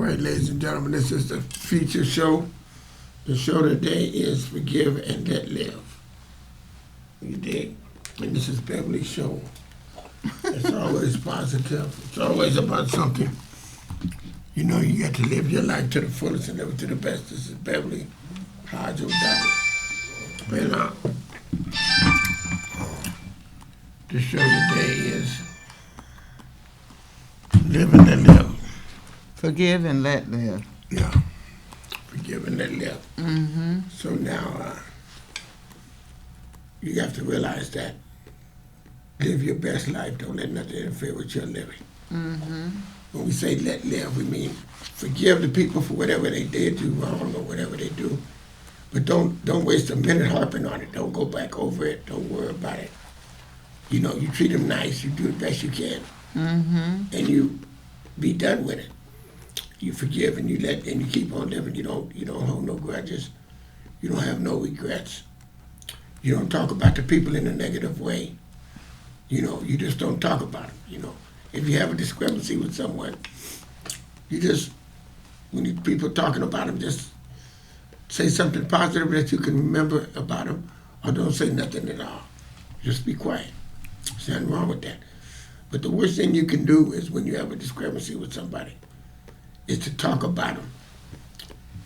right, ladies and gentlemen, this is the feature show. The show today is Forgive and Let Live. You dig? And this is Beverly's show. It's always positive. It's always about something. You know, you got to live your life to the fullest and live it to the best. This is Beverly Hodge O'Donnell. And the show today is Live and Let Live. Forgive and let live. Yeah. Forgive and let live. Mm-hmm. So now you have to realize that live your best life. Don't let nothing interfere with your living. Mm-hmm. When we say let live, we mean forgive the people for whatever they did you wrong or whatever they do. But don't waste a minute harping on it. Don't go back over it. Don't worry about it. You know, you treat them nice. You do the best you can. Mm-hmm. And you be done with it. You forgive and you let and you keep on living. You don't hold no grudges. You don't have no regrets. You don't talk about the people in a negative way. You know, you just don't talk about them. You know, if you have a discrepancy with someone, you just when people talking about them, just say something positive that you can remember about them, or don't say nothing at all. Just be quiet. There's nothing wrong with that. But the worst thing you can do is when you have a discrepancy with somebody, is to talk about them.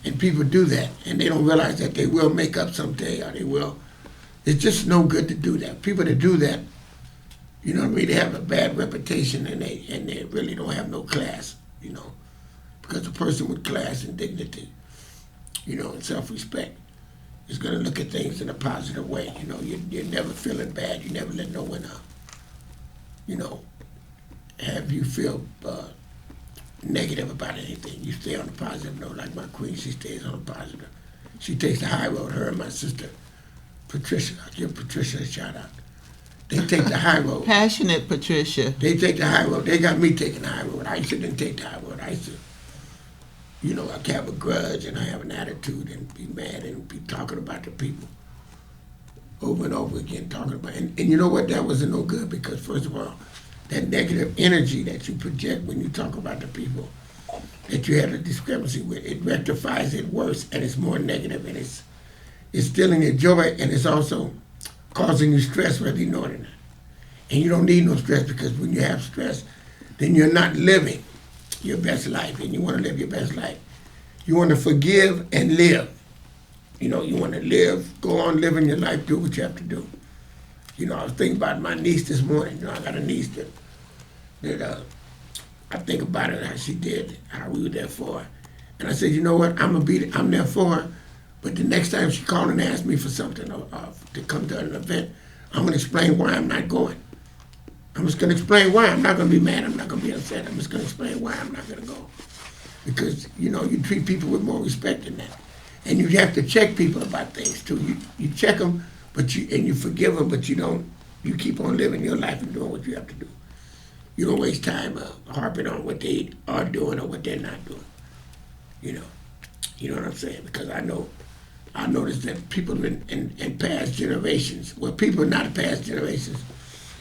And people do that, and they don't realize that they will make up someday, or they will. It's just no good to do that. People that do that, you know what I mean, they have a bad reputation, and they really don't have no class, you know. Because a person with class and dignity, you know, and self-respect is going to look at things in a positive way. You know, you're never feeling bad. You never let no one, you know, have you feel negative about anything. You stay on the positive note, like my queen, she stays on the positive. She takes the high road, her and my sister, Patricia. I give Patricia a shout out. They take the high road. Passionate Patricia. They take the high road. They got me taking the high road. I used to didn't take the high road. I used to, you know, I have a grudge and I have an attitude and be mad and be talking about the people over and over again, talking about, and you know what, that wasn't no good because first of all, that negative energy that you project when you talk about the people that you have a discrepancy with, it rectifies it worse and it's more negative and it's stealing your joy and it's also causing you stress whether you know it or not. And you don't need no stress because when you have stress, then you're not living your best life and you want to live your best life. You want to forgive and live. You know, you want to live, go on living your life, do what you have to do. You know, I was thinking about my niece this morning. You know, I got a niece that I think about it, how she did, how we were there for her. And I said, you know what, I'm there for her, but the next time she called and asked me for something or to come to an event, I'm going to explain why I'm not going. I'm just going to explain why. I'm not going to be mad. I'm not going to be upset. I'm just going to explain why I'm not going to go. Because, you know, you treat people with more respect than that. And you have to check people about things, too. You check them, and you forgive them, but you keep on living your life and doing what you have to do. You don't waste time harping on what they are doing or what they're not doing. You know what I'm saying? Because I noticed that people in past generations, well, people not past generations,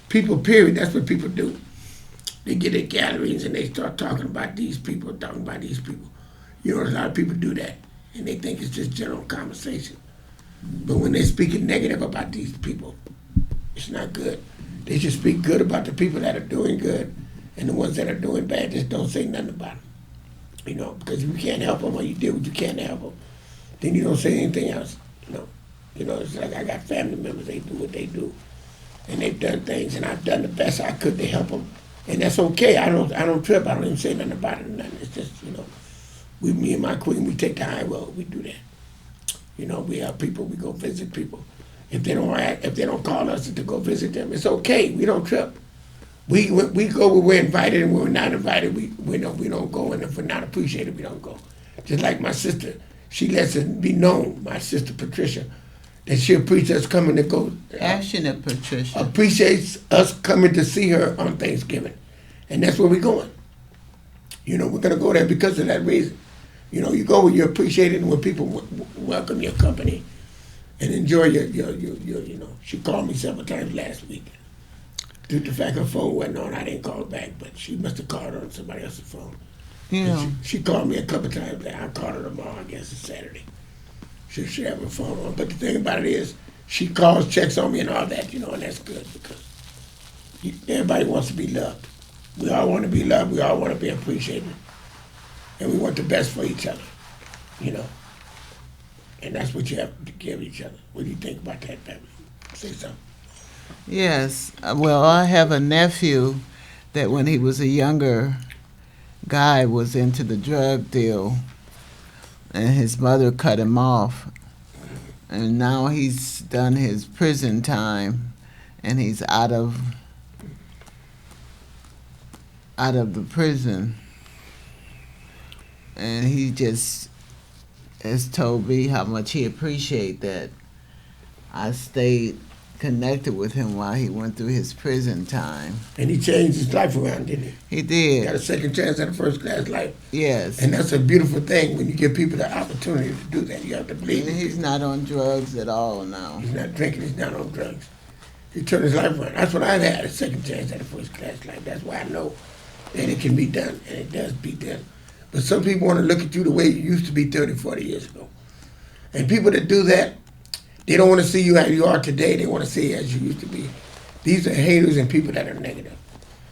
people period, that's what people do. They get at gatherings and they start talking about these people, talking about these people. You know, a lot of people do that, and they think it's just general conversation. But when they're speaking negative about these people, it's not good. They should speak good about the people that are doing good, and the ones that are doing bad, just don't say nothing about them. You know, because if you can't help them or you did what you can to help them, then you don't say anything else. You know, it's like I got family members, they do what they do, and they've done things, and I've done the best I could to help them, and that's okay. I don't trip. I don't even say nothing about it. Nothing. It's just, you know, me and my queen, we take the high road. We do that. You know, we have people, we go visit people. If they don't call us to go visit them, it's okay. We don't trip. We go where we're invited, and when we're not invited, we don't go. And if we're not appreciated, we don't go. Just like my sister, she lets it be known, my sister Patricia, that she appreciates us coming to go. Passionate Patricia. Appreciates us coming to see her on Thanksgiving, and that's where we're going. You know, we're gonna go there because of that reason. You know, you go where you're appreciated and where people welcome your company and enjoy your, you know. She called me several times last week. Due to the fact her phone wasn't on, I didn't call her back, but she must have called on somebody else's phone. Yeah. She called me a couple times. I called her tomorrow. I guess it's Saturday. She have her phone on. But the thing about it is, she calls, checks on me, and all that. And that's good because everybody wants to be loved. We all want to be loved. We all want to be appreciated, and we want the best for each other. You know, and that's what you have to give each other. What do you think about that, baby? Say something. Yes. Well, I have a nephew that when he was a younger guy was into the drug deal, and his mother cut him off. And now he's done his prison time, and he's out of the prison. And he just has told me how much he appreciated that I stayed connected with him while he went through his prison time. And he changed his life around, didn't he? He Got a did. second chance at a first class life. Yes. And that's a beautiful thing when you give people the opportunity to do that. You have to believe And it. he's not on drugs at all now. He's not drinking, he's not on drugs. He turned his life around. That's what I've had, a second chance at a first class life. That's why I know that it can be done, and it does be done. But some people want to look at you the way you used to be 30, 40 years ago. And people that do that, they don't want to see you how you are today. They want to see you as you used to be. These are haters and people that are negative.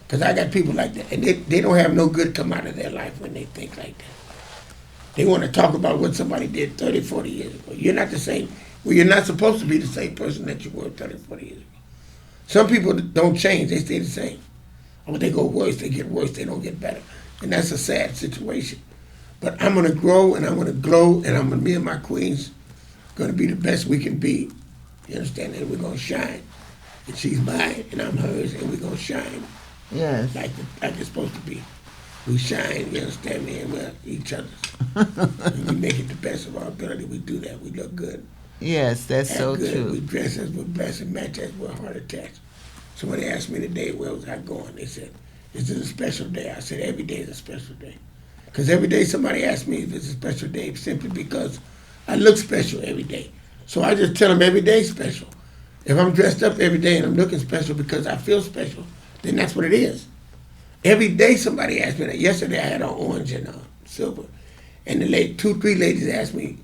Because I got people like that, and they don't have no good come out of their life when they think like that. They want to talk about what somebody did 30, 40 years ago. You're not the same. Well, you're not supposed to be the same person that you were 30, 40 years ago. Some people don't change. They stay the same. Or they go worse, they get worse, they don't get better. And that's a sad situation. But I'm going to grow, and I'm going to glow, and me and my queen's going to be the best we can be. You understand? And we're going to shine. And she's mine, and I'm hers, and we're going to shine Yes. like it's supposed to be. We shine, you understand me, and we're each other's. And we make it the best of our ability. We do that. We look good. Yes, that's Act so good. We true. dress as we're blessed and match as we're heart attached. Somebody asked me today, where was I going? They said, is it a special day? I said, every day is a special day. Because every day somebody asks me if it's a special day simply because I look special every day. So I just tell them every day's special. If I'm dressed up every day and I'm looking special because I feel special, then that's what it is. Every day somebody asks me that. Yesterday I had on orange and silver. And the 2, 3 ladies asked me,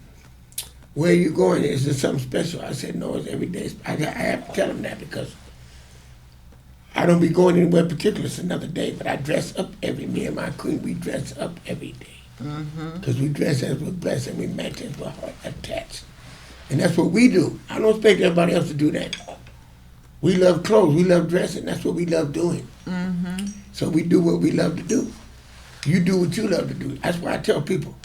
where are you going? Is there something special? I said, no, it's every day. I have to tell them that because I don't be going anywhere particular. It's another day, but I dress up me and my queen, we dress up every day. Because we dress as we're blessed and we match as we're heart attached. And that's what we do. I don't expect everybody else to do that. We love clothes, we love dressing. That's what we love doing. So we do what we love to do. You do what you love to do. That's why I tell people,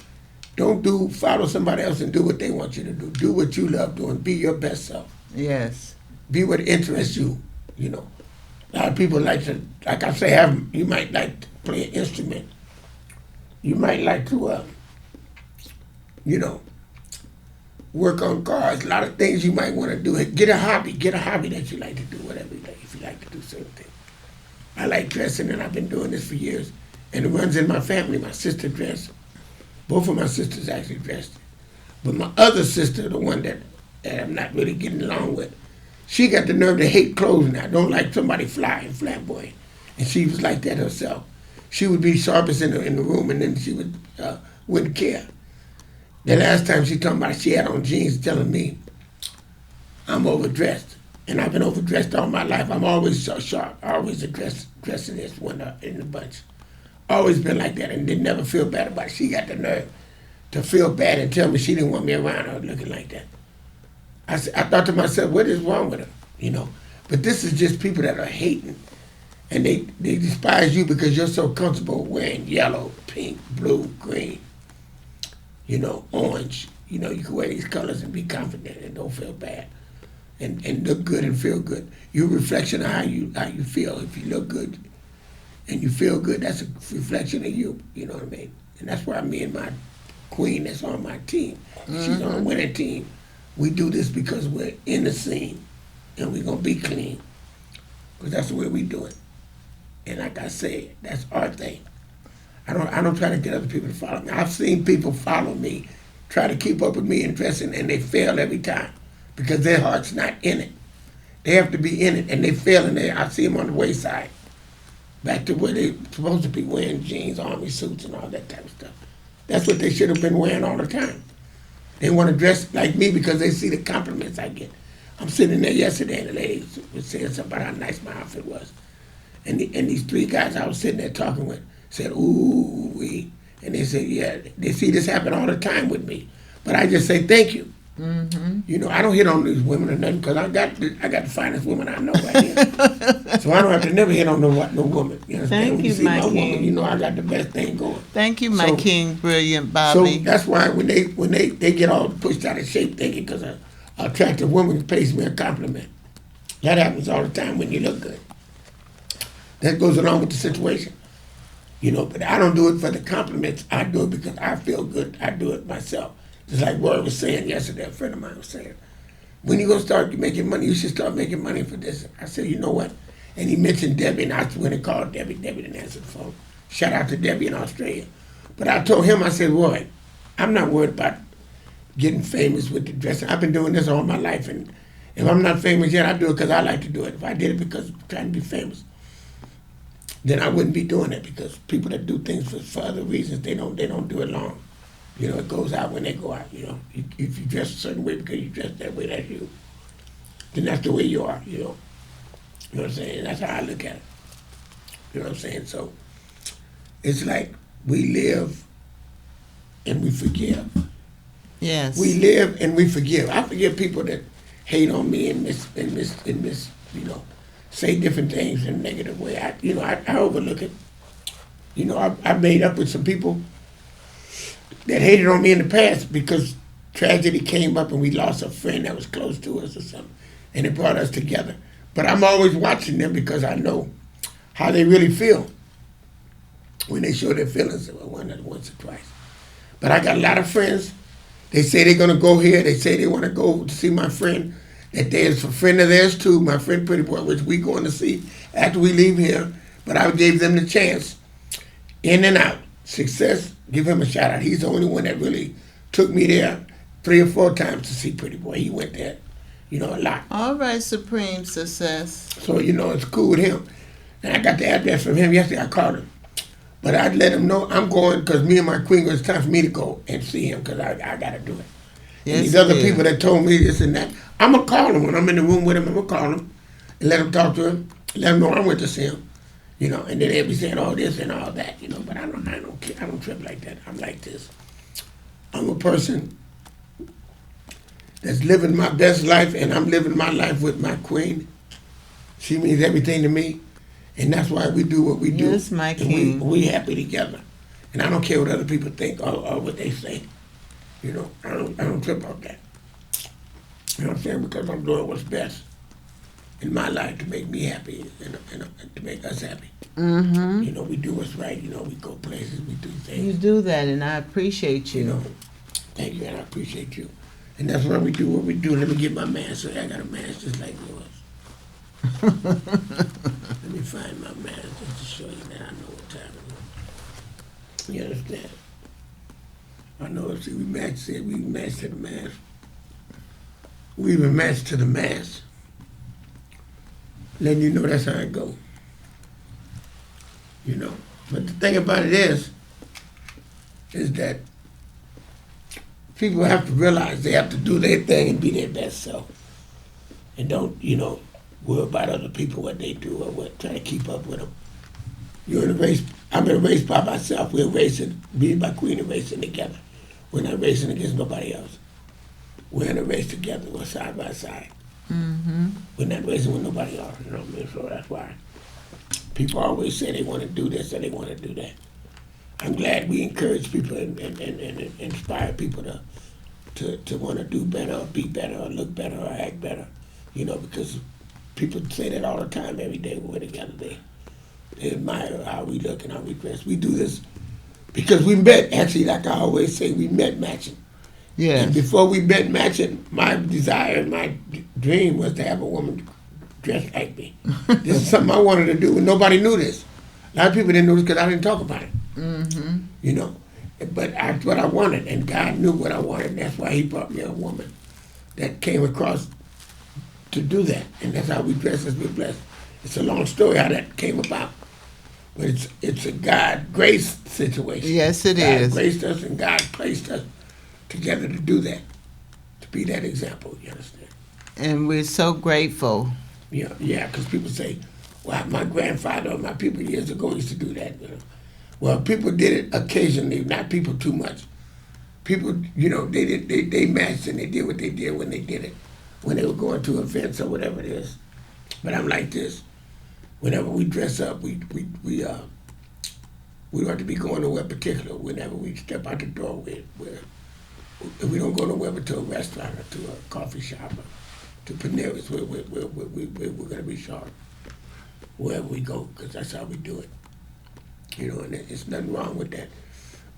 don't follow somebody else and do what they want you to do. Do what you love doing. Be your best self. Yes. Be what interests you, you know. A lot of people like to, like I say, you might like to play an instrument. You might like to, work on cars. A lot of things you might want to do. Get a hobby. Get a hobby that you like to do, whatever you like, if you like to do certain things. I like dressing, and I've been doing this for years. And it runs in my family. My sister dressed. Both of my sisters actually dressed. But my other sister, the one that I'm not really getting along with, she got the nerve to hate clothes now. Don't like somebody fly and flamboyant. And she was like that herself. She would be sharpest in the room, and then she wouldn't care. The last time she told me about it, she had on jeans telling me I'm overdressed. And I've been overdressed all my life. I'm always so sharp. I always dressing this one in the bunch. Always been like that and didn't never feel bad about it. She got the nerve to feel bad and tell me she didn't want me around her looking like that. I thought to myself, what is wrong with her? You know. But this is just people that are hating. And they despise you because you're so comfortable wearing yellow, pink, blue, green, orange. You can wear these colors and be confident and don't feel bad. And look good and feel good. You're a reflection of how you feel. If you look good and you feel good, that's a reflection of you. You know what I mean? And that's why me and my queen that's on my team, she's on a winning team. We do this because we're in the scene and we're going to be clean. Because that's the way we do it. And like I said, that's our thing. I don't try to get other people to follow me. I've seen people follow me, try to keep up with me in dressing, and they fail every time because their heart's not in it. They have to be in it, and they fail, and I see them on the wayside back to where they supposed to be wearing jeans, army suits, and all that type of stuff. That's what they should have been wearing all the time. They want to dress like me because they see the compliments I get. I'm sitting there yesterday and the lady was saying something about how nice my outfit was. And these three guys I was sitting there talking with said, ooh, wee. And they said, yeah, they see this happen all the time with me. But I just say thank you. Mm-hmm. You know, I don't hit on these women or nothing because I got the finest woman I know right here. So I don't have to never hit on no woman. You understand? Thank When you, see my my king. woman, you know I got the best thing going. Thank you, my So- king, brilliant So Bobby. that's why when they get all pushed out of shape thinking because an attractive woman pays me a compliment. That happens all the time when you look good. That goes along with the situation. You know, but I don't do it for the compliments. I do it because I feel good. I do it myself. Just like Roy was saying yesterday, a friend of mine was saying, when you going to start making money, you should start making money for this. I said, you know what? And he mentioned Debbie, and I went and called Debbie. Debbie didn't answer the phone. Shout out to Debbie in Australia. But I told him, I said, Roy, I'm not worried about getting famous with the dressing. I've been doing this all my life, and if I'm not famous yet, I do it because I like to do it. If I did it because I'm trying to be famous, then I wouldn't be doing it because people that do things for other reasons, they don't do it long. You know, it goes out when they go out, you know. If you dress a certain way because you dress that way, that's you. Then that's the way you are, you know. You know what I'm saying? That's how I look at it. You know what I'm saying? So it's like we live and we forgive. Yes. We live and we forgive. I forgive people that hate on me and you know, say different things in a negative way. I overlook it. You know, I made up with some people that hated on me in the past because tragedy came up and we lost a friend that was close to us or something, and it brought us together. But I'm always watching them because I know how they really feel when they show their feelings once or twice. But I got a lot of friends. They say they're going to go here. They say they want to go to see my friend. That there's a friend of theirs too, my friend Pretty Boy, which we going to see after we leave here. But I gave them the chance, in and out. Success, give him a shout out. He's the only one that really took me there 3 or 4 times to see Pretty Boy. He went there, you know, a lot. All right, Supreme Success. So, you know, it's cool with him. And I got the address from him yesterday. I called him. But I'd let him know I'm going because me and my queen, it's time for me to go and see him because I got to do it. Yes, And these other it is. people that told me this and that, I'm going to call him. When I'm in the room with him, I'm going to call him and let him talk to him, let him know I went to see him. You know, and then they'll be saying all this and all that, you know, but I don't care. I don't trip like that. I'm like this. I'm a person that's living my best life, and I'm living my life with my queen. She means everything to me, and that's why we do what we do. Yes, my And king. we happy together. And I don't care what other people think or what they say. You know, I don't trip about that. You know what I'm saying? Because I'm doing what's best in my life to make me happy and to make us happy. Mm-hmm. You know, we do what's right. You know, we go places, we do You things. do that, and I appreciate you. You know, thank you, and I appreciate you. And that's why we do what we do. Let me get my mask. I got a mask just like yours. Let me find my mask just to show you that I know what time it is. You understand? I know. See, we matched it. We matched to the mask. We even matched to the mask. Letting you know that's how it go. You know. But the thing about it is that people have to realize they have to do their thing and be their best self. And don't, you know, worry about other people, what they do or what, try to keep up with them. You're in a race. I'm in a race by myself. We're racing, me and my queen are racing together. We're not racing against nobody else. We're in a race together. We're side by side. Mm-hmm. We're not racing with nobody else, you know what I mean? So that's why people always say they want to do this or they want to do that. I'm glad we encourage people and inspire people to want to do better or be better or look better or act better, you know, because people say that all the time, every day we're together. They admire how we look and how we dress. We do this because we met, actually, like I always say, we met matching. And Yes. before we met matching, my desire and my dream was to have a woman dressed like me. This is something I wanted to do, and nobody knew this. A lot of people didn't know this because I didn't talk about it. Mm-hmm. You know, but that's what I wanted, and God knew what I wanted, and that's why He brought me a woman that came across to do that, and that's how we dress as we're blessed. It's a long story how that came about, But it's a God grace situation. Yes, it God is. graced us and God placed us together to do that, to be that example. You understand? And we're so grateful. Yeah. Because people say, "Well, my grandfather or my people years ago used to do that." You know? Well, people did it occasionally, not people too much. People, they matched and they did what they did when they did it, when they were going to events or whatever it is. But I'm like this: whenever we dress up, we don't have to be going nowhere particular. Whenever we step out the door, we don't go nowhere but to a restaurant or to a coffee shop or to Paneras. We're going to be sharp wherever we go because that's how we do it. And there's nothing wrong with that.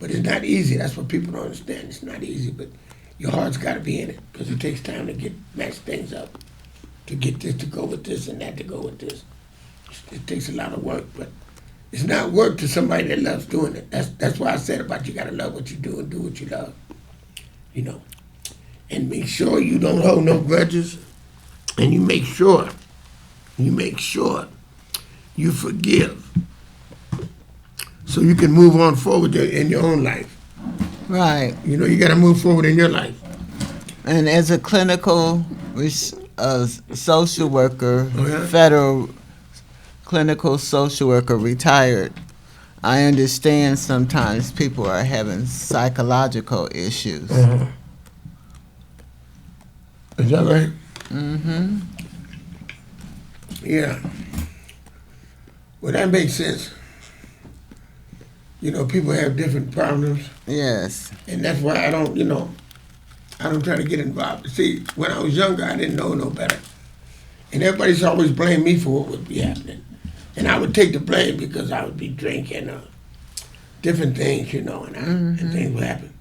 But it's not easy. That's what people don't understand. It's not easy, but your heart's got to be in it because it takes time to match things up, to get this to go with this and that to go with this. It takes a lot of work, but it's not work to somebody that loves doing it. That's why I said about you got to love what you do and do what you love. And make sure you don't hold no grudges, and you make sure you forgive so you can move on forward in your own life. Right. You got to move forward in your life. And as a clinical social worker, Oh, yeah? federal clinical social worker, retired, I understand sometimes people are having psychological issues. Is that right? Mm-hmm. Yeah. Well, that makes sense. People have different problems, Yes. and that's why I don't try to get involved. See, when I was younger, I didn't know no better. And everybody's always blamed me for what would be happening. And I would take the blame because I would be drinking or different things, and things would happen.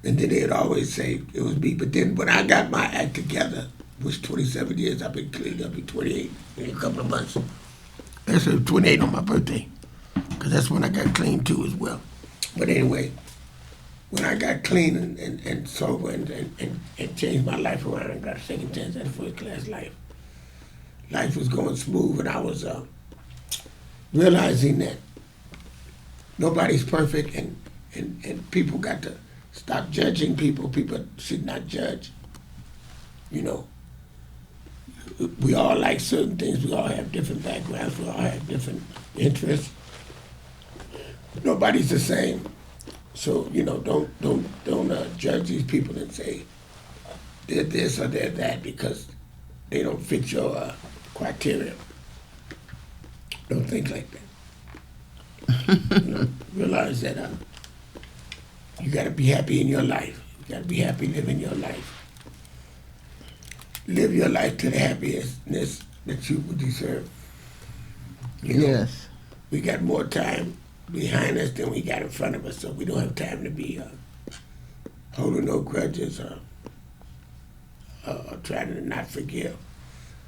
And then they'd always say it was me. But then when I got my act together, which 27 years, I've been clean, I'll be 28 in a couple of months. Actually, 28 on my birthday, because that's when I got clean too as well. But anyway, when I got clean and sober and changed my life around and got a second chance at a first class life, life was going smooth, and I was realizing that nobody's perfect, and people got to stop judging people. People should not judge. We all like certain things. We all have different backgrounds. We all have different interests. Nobody's the same. So don't judge these people and say they're this or they're that because they don't fit your criteria. Don't think like that. Realize that you got to be happy in your life. You got to be happy living your life. Live your life to the happiness that you would deserve. Yes. We got more time behind us than we got in front of us, so we don't have time to be holding no grudges or trying to not forgive.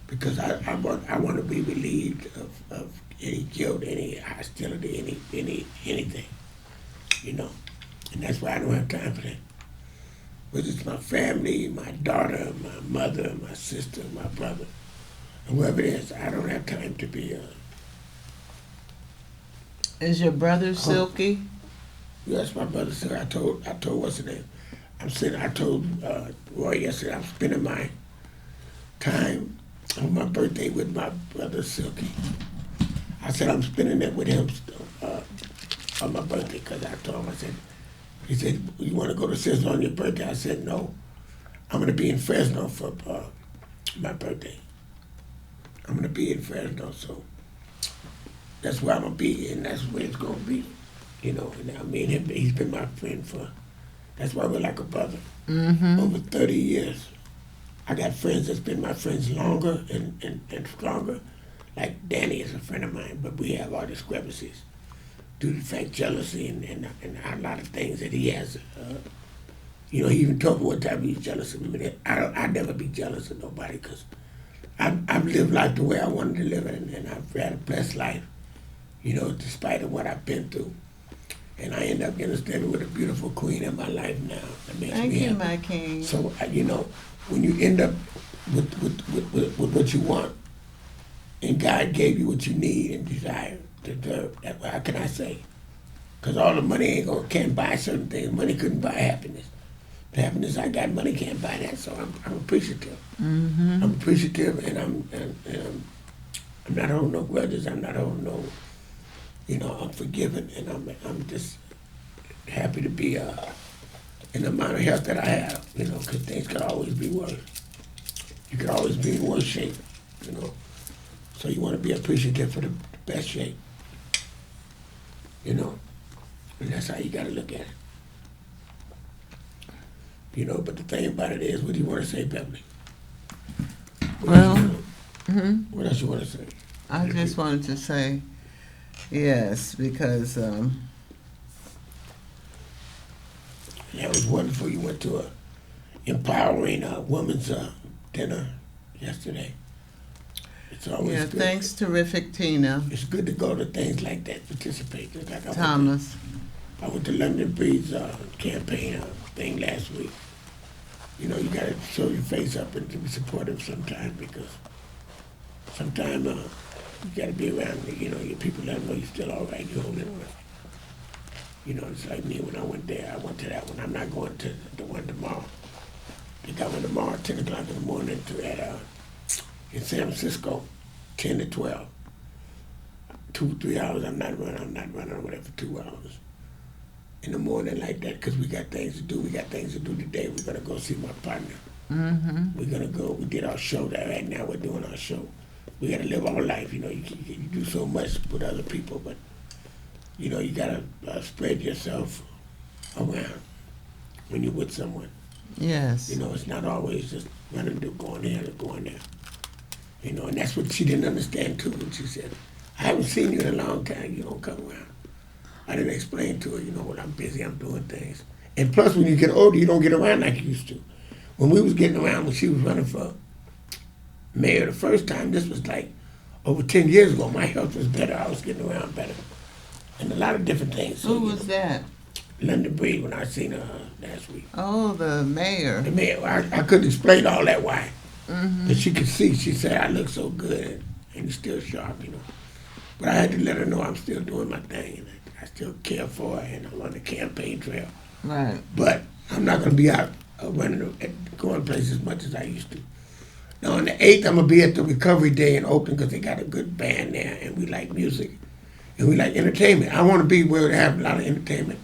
Because I want to be relieved of any guilt, any hostility, anything. And that's why I don't have time for that. Whether it's my family, my daughter, my mother, my sister, my brother, and whoever it is, I don't have time to be. Is your brother Silky? Yes, my brother said. I told what's the name? I told Roy yesterday. I'm spending my time on my birthday with my brother Silky. I said I'm spending it with him on my birthday because I told him. He said, "You want to go to Fresno on your birthday?" I said, "No, I'm going to be in Fresno for my birthday. I'm going to be in Fresno, so that's where I'm going to be, and that's where it's going to be." And I mean, he's been my friend that's why we're like a brother. Mm-hmm. Over 30 years. I got friends that's been my friends longer and stronger. Like Danny is a friend of mine, but we have our discrepancies due to the fact jealousy and a lot of things that he has. He even told me one time he was jealous of me. But I'd never be jealous of nobody because I've lived life the way I wanted to live it, and I've had a blessed life, despite of what I've been through. And I end up getting standing with a beautiful queen in my life now. That makes Thank me you, happy. my king. So, when you end up with what you want, and God gave you what you need and desire, How can I say? Because all the money can't buy certain things. Money couldn't buy happiness. The happiness I got, money can't buy that. So I'm appreciative. Mm-hmm. I'm appreciative, and I'm not holding no grudges. I'm not holding no, I'm forgiving, and I'm just happy to be in the amount of health that I have. Because things could always be worse. You could always be in worse shape. So you want to be appreciative for the best shape. And that's how you got to look at it. But the thing about it is, what do you want to say, Beverly? Well, What else you want to say? I just wanted to say yes, because That was wonderful. You went to a empowering women's dinner yesterday. It's always yeah, good. thanks, Terrific Tina It's good to go to things like that, participate. Just like Thomas. I went to London Breed's campaign thing last week. You got to show your face up and to be supportive sometimes, because sometimes you got to be around, your people let them know you're still all right, you're holding on. It's like me when I went there. I went to that one. I'm not going to the one tomorrow. They got one tomorrow at 10 o'clock in the morning in San Francisco, 10 to 12. 2-3 hours. I'm not running over there for 2 hours in the morning like that, because we got things to do. We got things to do today. We're going to go see my partner. Mm-hmm. We're going to go. We did our show there. Right now we're doing our show. We got to live our life. You do so much with other people, but, you got to spread yourself around when you're with someone. Yes. It's not always just running to going here or going there. And that's what she didn't understand, too, when she said, I haven't seen you in a long time. You don't come around. I didn't explain to her, when I'm busy, I'm doing things. And plus, when you get older, you don't get around like you used to. When we was getting around, when she was running for mayor the first time, this was like over 10 years ago. My health was better. I was getting around better. And a lot of different things. So, Who was that? London Breed, when I seen her last week. Oh, the mayor. The mayor, I couldn't explain all that why. Mm-hmm. But she could see. She said, I look so good and you're still sharp, But I had to let her know I'm still doing my thing. And I still care for her, and I'm on the campaign trail. Right. But I'm not going to be out running, going places as much as I used to. Now, on the 8th, I'm going to be at the Recovery Day in Oakland, because they got a good band there, and we like music, and we like entertainment. I want to be where they have a lot of entertainment,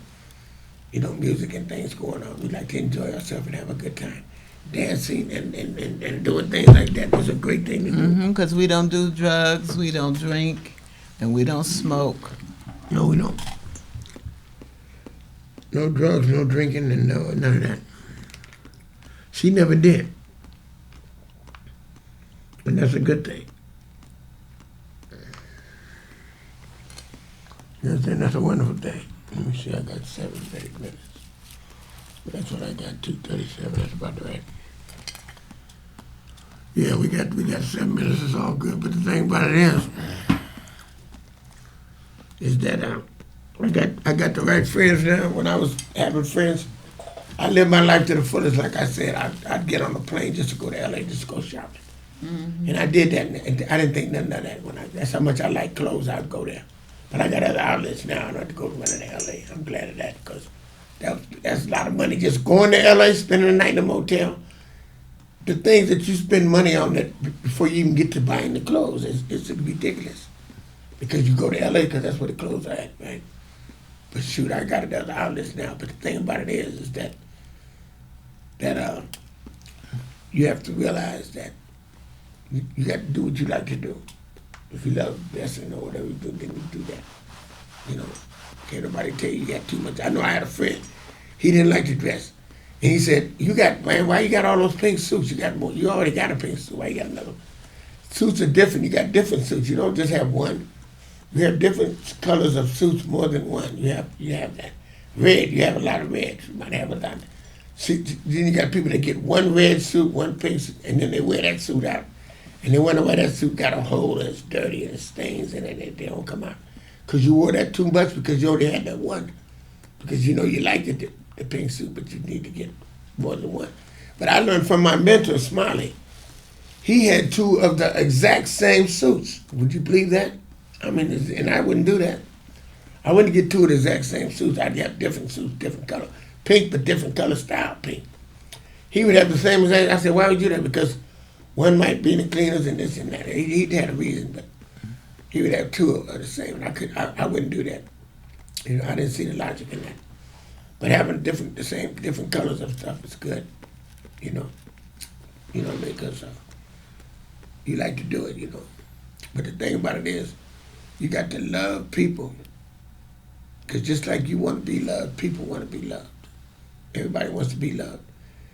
music and things going on. We like to enjoy ourselves and have a good time. Dancing and doing things like that is a great thing to do. Because we don't do drugs, we don't drink, and we don't smoke. No, we don't. No drugs, no drinking, and none of that. She never did. And that's a good thing. That's a wonderful thing. Let me see, I got 7 minutes. That's what I got, 2:37, that's about right. Yeah, we got 7 minutes, it's all good. But the thing about it is that I got the right friends now. When I was having friends, I lived my life to the fullest. Like I said, I'd get on a plane just to go to LA, just to go shopping. Mm-hmm. And I did that, and I didn't think nothing of that. That's how much I like clothes, I'd go there. But I got other outlets now, I don't have to go running to LA. I'm glad of that, because that's a lot of money. Just going to LA, spending the night in a motel. The things that you spend money on that before you even get to buying the clothes, it's ridiculous. Because you go to LA because that's where the clothes are at, right? But shoot, I got other outlets now. But the thing about it is that you have to realize that you got to do what you like to do. If you love dressing or whatever you do, then you do that. Can't nobody tell you got too much. I know I had a friend. He didn't like to dress. And he said, why you got all those pink suits? You already got a pink suit. Why you got another one? Suits are different. You got different suits. You don't just have one. You have different colors of suits, more than one. You have that. Red, you have a lot of reds. You might have a lot. See, then you got people that get one red suit, one pink suit, and then they wear that suit out. And they wonder why that suit got a hole and it's dirty and it stains and they don't come out. Because you wore that too much because you already had that one. Because you liked the pink suit, but you need to get more than one. But I learned from my mentor, Smiley. He had 2 of the exact same suits. Would you believe that? I mean, and I wouldn't do that. I wouldn't get two of the exact same suits. I'd have different suits, different color. Pink, but different color style pink. He would have the same exact. I said, why would you do that? Because one might be in the cleaners and this and that. He had a reason, but he would have two of the same. And I wouldn't do that. You know, I didn't see the logic in that. But having different colors of stuff is good. You know, because you like to do it. You know, but the thing about it is, you got to love people. Because just like you want to be loved, people want to be loved. Everybody wants to be loved.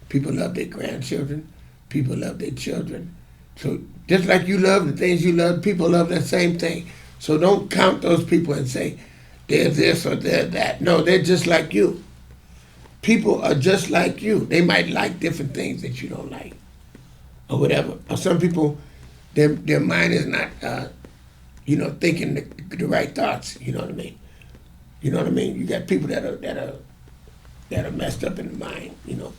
People love their grandchildren. People love their children. So just like you love the things you love, people love that same thing. So don't count those people and say, they're this or they're that. No, they're just like you. People are just like you. They might like different things that you don't like or whatever. Or some people, their mind is not, thinking the right thoughts. You know what I mean? You know what I mean? You got people that are messed up in the mind, you know.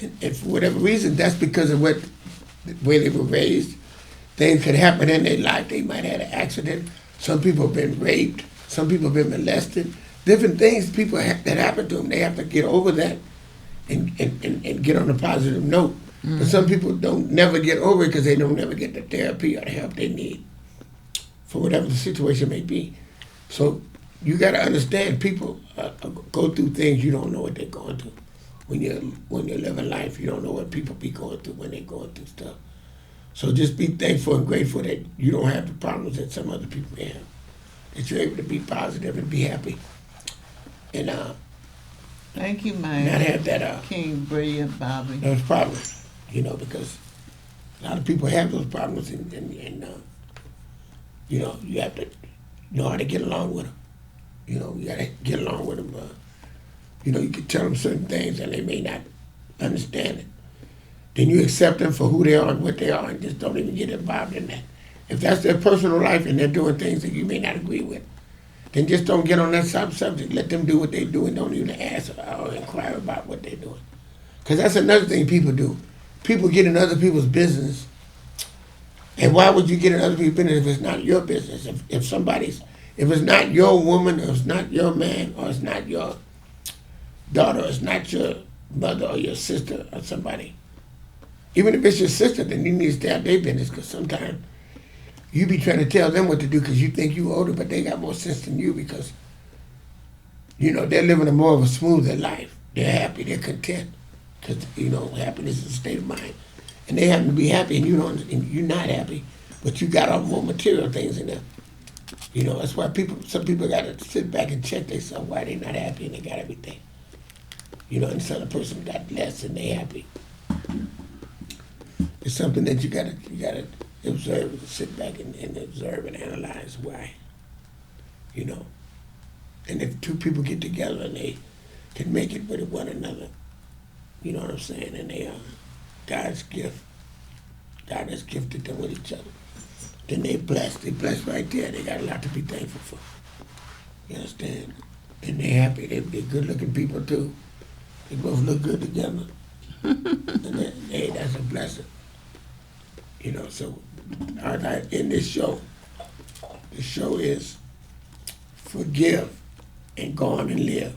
And for whatever reason, that's because of the way they were raised. Things could happen in their life. They might have had an accident. Some people have been raped. Some people have been molested. Different things that happen to them. They have to get over that and get on a positive note. Mm-hmm. But some people don't never get over it because they don't never get the therapy or the help they need for whatever the situation may be. So you got to understand, people go through things you don't know what they're going through. When you're living life, you don't know what people be going through when they're going through stuff. So just be thankful and grateful that you don't have the problems that some other people may have. That you're able to be positive and be happy. And thank you, man. Not have that King Brilliant Bobby. Those problems, you know, because a lot of people have those problems, and you know, you have to know how to get along with them. You know, you got to get along with them. You know, you can tell them certain things and they may not understand it. Then you accept them for who they are and what they are and just don't even get involved in that. If that's their personal life and they're doing things that you may not agree with, then just don't get on that subject. Let them do what they do and don't even ask or inquire about what they're doing. Because that's another thing people do. People get in other people's business. And why would you get in other people's business if it's not your business? If it's not your woman, or it's not your man, or it's not your daughter, or it's not your mother or your sister or somebody. Even if it's your sister, then you need to stay out their business, because sometimes you be trying to tell them what to do because you think you older, but they got more sense than you because, you know, they're living a more of a smoother life. They're happy, they're content, because, you know, happiness is a state of mind. And they happen to be happy and you're not happy, but you got all more material things in there. You know, that's why some people got to sit back and check themselves why they're not happy and they got everything. You know, and some other person got less and they happy. It's something that you gotta observe, sit back and observe and analyze why. You know, and if two people get together and they can make it with one another, you know what I'm saying, and they are God's gift. God has gifted them with each other. Then they blessed right there. They got a lot to be thankful for. You understand? And they're happy. They're good-looking people, too. They both look good together. And hey, that's a blessing. You know, so in this show, the show is forgive and go on and live.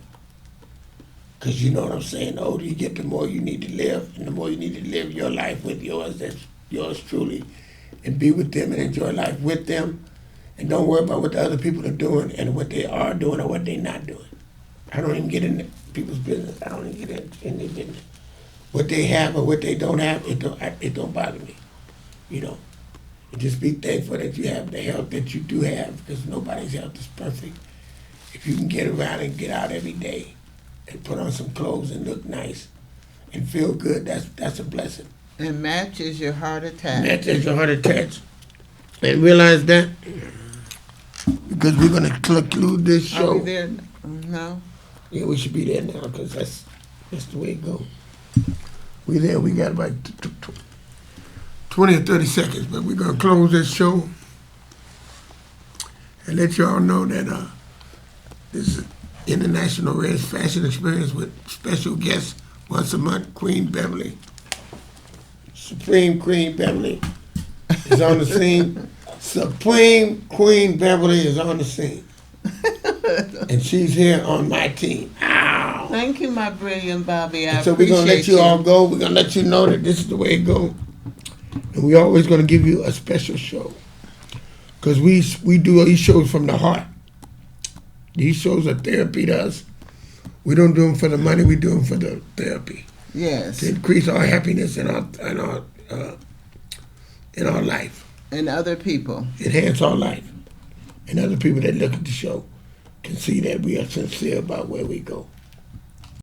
Because you know what I'm saying? The older you get, the more you need to live. And the more you need to live your life with yours, that's yours truly. And be with them and enjoy life with them. And don't worry about what the other people are doing and what they are doing or what they're not doing. I don't even get in people's business. I don't even get in their business. What they have or what they don't have, it don't bother me. You know, and just be thankful that you have the health that you do have, because nobody's health is perfect. If you can get around and get out every day and put on some clothes and look nice and feel good, that's a blessing. And matches your heart attack. Matches your heart attacks. And realize that, because we're going to conclude this show. Are we there? No? Yeah, we should be there now, because that's the way it goes. We there. We got about 20 or 30 seconds, but we're going to close this show and let you all know that this is International Red's Fashion Experience with special guests once a month. Queen Beverly, Supreme Queen Beverly is on the scene. Supreme Queen Beverly is on the scene. And she's here on my team. Ow! Thank you, my brilliant Bobby. I So we're going to let appreciate you all go. We're going to let you know that this is the way it goes. And we're always going to give you a special show. Because we do these shows from the heart. These shows are therapy to us. We don't do them for the money. We do them for the therapy. Yes. To increase our happiness in our life. And other people. Enhance our life. And other people that look at the show can see that we are sincere about where we go.